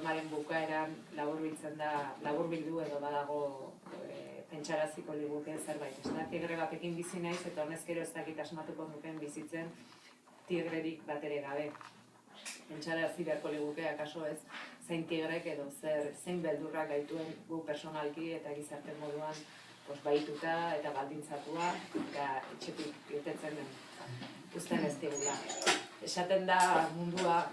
poemaren bukaeran laburbildu edo badago pentsaraziko liguke zerbait. Tigre batekin bizi naiz eta honezkero ez dakit asmatuko nuken bizitzen tigrerik bat ere gabe. Pentsarazi beharko liguke akaso ez zein tigrek edo zein beldurrak gaituen gu personalki eta gizarte moduan bahituta eta baldintzatua eta etxetik irtetzen uzten ez digula. Esaten da mundua,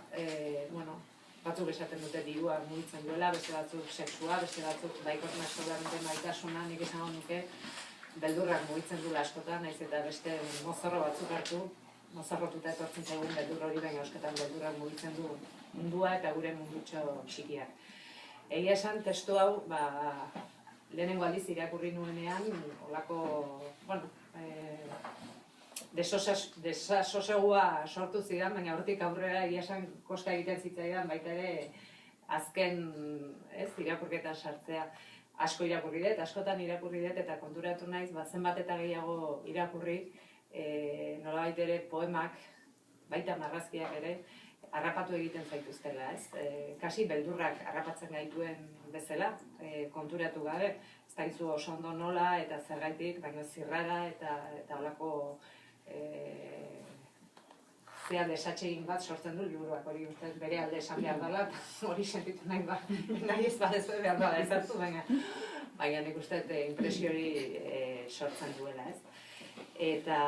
batzuk esaten dute dirua mugitzen duela, beste batzuk sexua, beste batzuk maitasuna, nik esango nuke beldurrak mugitzen duela askotan, naiz eta beste mozorro batzuk hartu, mozorrotuta etortzen zaigun beldur hori, baina askotan beldurrak mugitzen du mundua eta gure mundutxo txikiak. Egia esan, testu hau, lehenengo aldiz irakurri nuenean, olako, desasosegua sortu zidan, baina hortik aurrera egia esan kosta egiten zitzaidan, baita ere azken irakurketa sartzea. Asko irakurri dut, askotan irakurri dut, eta konturatu naiz, zenbat eta gehiago irakurri, nolabait ere poemak, baita marrazkiak ere, harrapatu egiten zaituztela, ez? Kasi beldurrak harrapatzen gaituen bezala, konturatu gabe, ez dakizu oso ondo nola eta zergaitik, baina zirrara eta holako zea desatsegin bat sortzen du liburuak, hori bere alde esan behar dela, hori sentitu nahi ez badezue behar dela ezartu, baina nik uste impresio hori sortzen duela, ez? Eta